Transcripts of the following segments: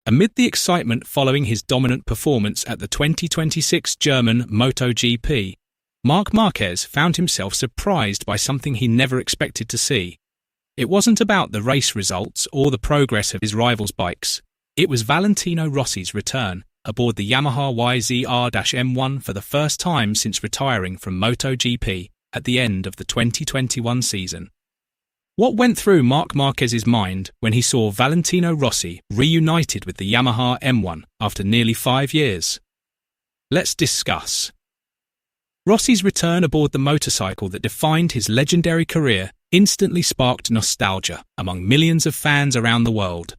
Amid the excitement following his dominant performance at the 2026 German MotoGP, Marc Marquez found himself surprised by something he never expected to see. It wasn't about the race results or the progress of his rivals' bikes. It was Valentino Rossi's return aboard the Yamaha YZR-M1 for the first time since retiring from MotoGP at the end of the 2021 season. What went through Marc Marquez's mind when he saw Valentino Rossi reunited with the Yamaha M1 after nearly 5 years? Let's discuss. Rossi's return aboard the motorcycle that defined his legendary career instantly sparked nostalgia among millions of fans around the world.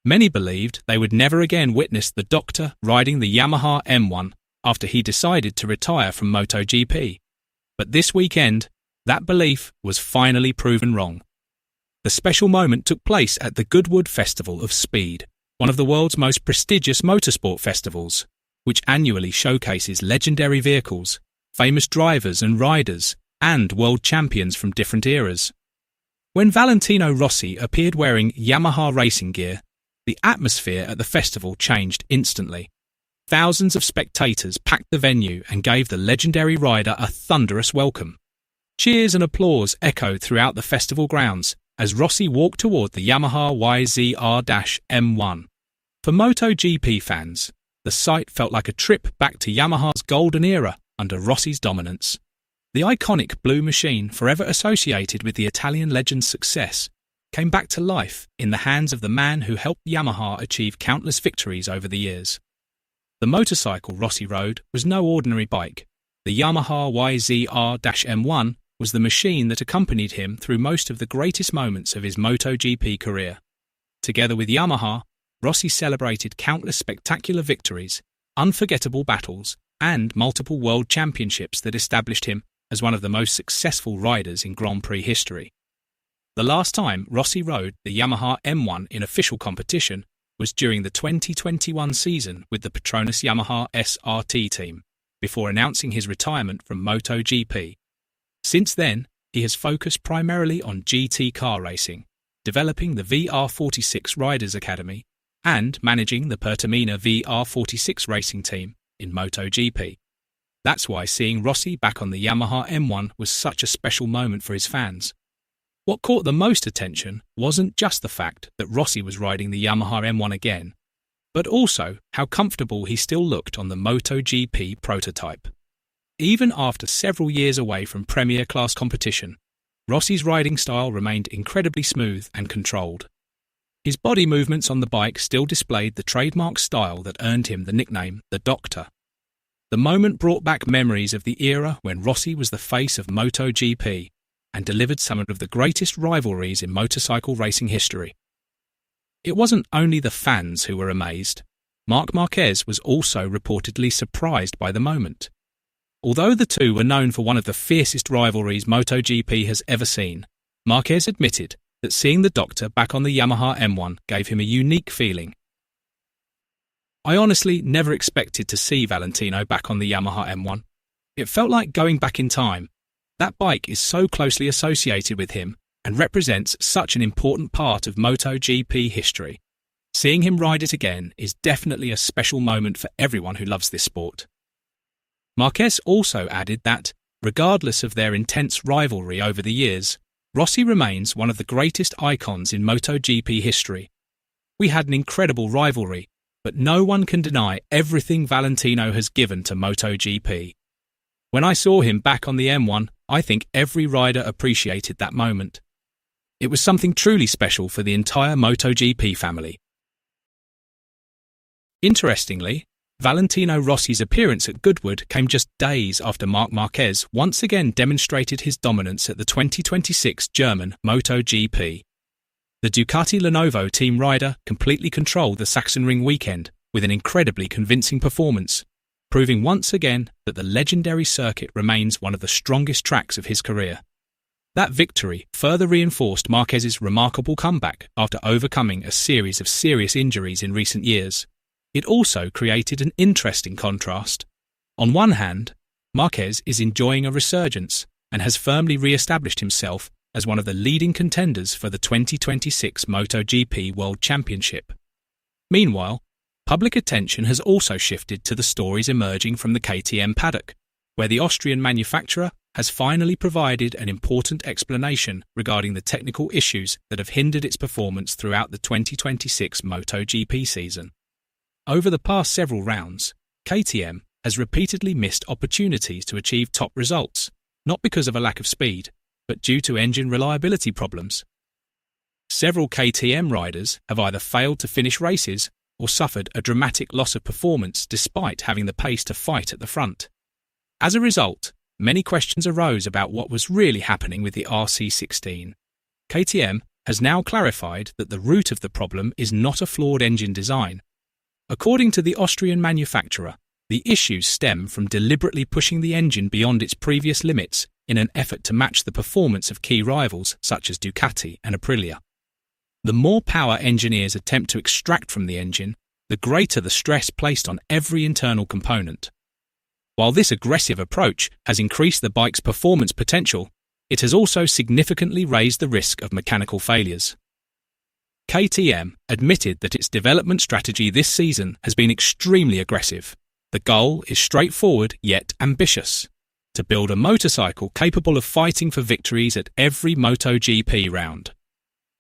Many believed they would never again witness the Doctor riding the Yamaha M1 after he decided to retire from MotoGP. But this weekend, that belief was finally proven wrong. The special moment took place at the Goodwood Festival of Speed, one of the world's most prestigious motorsport festivals, which annually showcases legendary vehicles, famous drivers and riders, and world champions from different eras. When Valentino Rossi appeared wearing Yamaha racing gear, the atmosphere at the festival changed instantly. Thousands of spectators packed the venue and gave the legendary rider a thunderous welcome. Cheers and applause echoed throughout the festival grounds as Rossi walked toward the Yamaha YZR-M1. For MotoGP fans, the sight felt like a trip back to Yamaha's golden era under Rossi's dominance. The iconic blue machine, forever associated with the Italian legend's success, came back to life in the hands of the man who helped Yamaha achieve countless victories over the years. The motorcycle Rossi rode was no ordinary bike. The Yamaha YZR-M1 was the machine that accompanied him through most of the greatest moments of his MotoGP career. Together with Yamaha, Rossi celebrated countless spectacular victories, unforgettable battles, and multiple world championships that established him as one of the most successful riders in Grand Prix history. The last time Rossi rode the Yamaha M1 in official competition was during the 2021 season with the Petronas Yamaha SRT team, before announcing his retirement from MotoGP. Since then, he has focused primarily on GT car racing, developing the VR46 Riders Academy and managing the Pertamina VR46 racing team in MotoGP. That's why seeing Rossi back on the Yamaha M1 was such a special moment for his fans. What caught the most attention wasn't just the fact that Rossi was riding the Yamaha M1 again, but also how comfortable he still looked on the MotoGP prototype. Even after several years away from premier-class competition, Rossi's riding style remained incredibly smooth and controlled. His body movements on the bike still displayed the trademark style that earned him the nickname The Doctor. The moment brought back memories of the era when Rossi was the face of MotoGP and delivered some of the greatest rivalries in motorcycle racing history. It wasn't only the fans who were amazed. Marc Marquez was also reportedly surprised by the moment. Although the two were known for one of the fiercest rivalries MotoGP has ever seen, Marquez admitted that seeing the Doctor back on the Yamaha M1 gave him a unique feeling. "I honestly never expected to see Valentino back on the Yamaha M1. It felt like going back in time. That bike is so closely associated with him and represents such an important part of MotoGP history. Seeing him ride it again is definitely a special moment for everyone who loves this sport." Marquez also added that, regardless of their intense rivalry over the years, Rossi remains one of the greatest icons in MotoGP history. "We had an incredible rivalry, but no one can deny everything Valentino has given to MotoGP. When I saw him back on the M1, I think every rider appreciated that moment. It was something truly special for the entire MotoGP family." Interestingly, Valentino Rossi's appearance at Goodwood came just days after Marc Marquez once again demonstrated his dominance at the 2026 German MotoGP. The Ducati Lenovo team rider completely controlled the Sachsenring weekend with an incredibly convincing performance, proving once again that the legendary circuit remains one of the strongest tracks of his career. That victory further reinforced Marquez's remarkable comeback after overcoming a series of serious injuries in recent years. It also created an interesting contrast. On one hand, Marquez is enjoying a resurgence and has firmly re-established himself as one of the leading contenders for the 2026 MotoGP World Championship. Meanwhile, public attention has also shifted to the stories emerging from the KTM paddock, where the Austrian manufacturer has finally provided an important explanation regarding the technical issues that have hindered its performance throughout the 2026 MotoGP season. Over the past several rounds, KTM has repeatedly missed opportunities to achieve top results, not because of a lack of speed, but due to engine reliability problems. Several KTM riders have either failed to finish races or suffered a dramatic loss of performance despite having the pace to fight at the front. As a result, many questions arose about what was really happening with the RC16. KTM has now clarified that the root of the problem is not a flawed engine design. According to the Austrian manufacturer, the issues stem from deliberately pushing the engine beyond its previous limits in an effort to match the performance of key rivals such as Ducati and Aprilia. The more power engineers attempt to extract from the engine, the greater the stress placed on every internal component. While this aggressive approach has increased the bike's performance potential, it has also significantly raised the risk of mechanical failures. KTM admitted that its development strategy this season has been extremely aggressive. The goal is straightforward yet ambitious: to build a motorcycle capable of fighting for victories at every MotoGP round.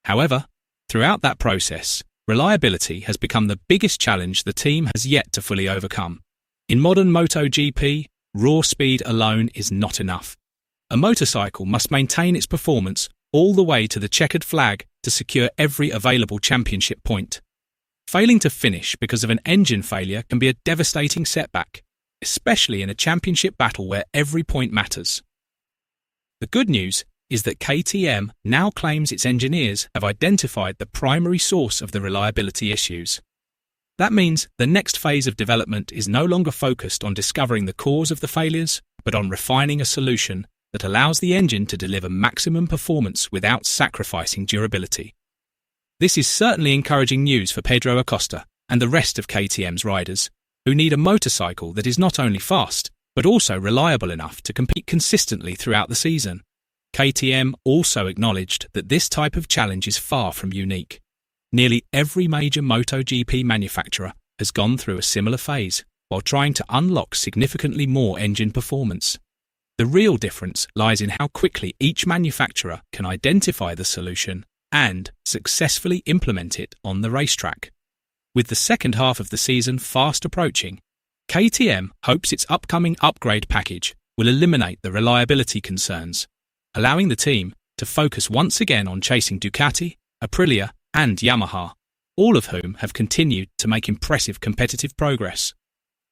However, throughout that process, reliability has become the biggest challenge the team has yet to fully overcome. In modern MotoGP, raw speed alone is not enough. A motorcycle must maintain its performance all the way to the checkered flag to secure every available championship point. Failing to finish because of an engine failure can be a devastating setback, especially in a championship battle where every point matters. The good news is that KTM now claims its engineers have identified the primary source of the reliability issues. That means the next phase of development is no longer focused on discovering the cause of the failures, but on refining a solution that allows the engine to deliver maximum performance without sacrificing durability. This is certainly encouraging news for Pedro Acosta and the rest of KTM's riders, who need a motorcycle that is not only fast, but also reliable enough to compete consistently throughout the season. KTM also acknowledged that this type of challenge is far from unique. Nearly every major MotoGP manufacturer has gone through a similar phase while trying to unlock significantly more engine performance. The real difference lies in how quickly each manufacturer can identify the solution and successfully implement it on the racetrack. With the second half of the season fast approaching, KTM hopes its upcoming upgrade package will eliminate the reliability concerns, allowing the team to focus once again on chasing Ducati, Aprilia, and Yamaha, all of whom have continued to make impressive competitive progress.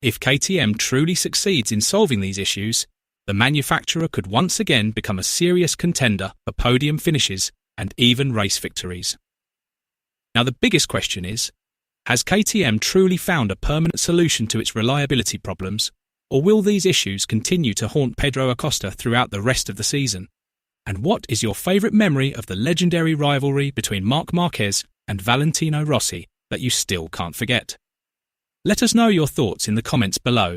If KTM truly succeeds in solving these issues, the manufacturer could once again become a serious contender for podium finishes and even race victories. Now the biggest question is, has KTM truly found a permanent solution to its reliability problems, or will these issues continue to haunt Pedro Acosta throughout the rest of the season? And what is your favourite memory of the legendary rivalry between Marc Marquez and Valentino Rossi that you still can't forget? Let us know your thoughts in the comments below.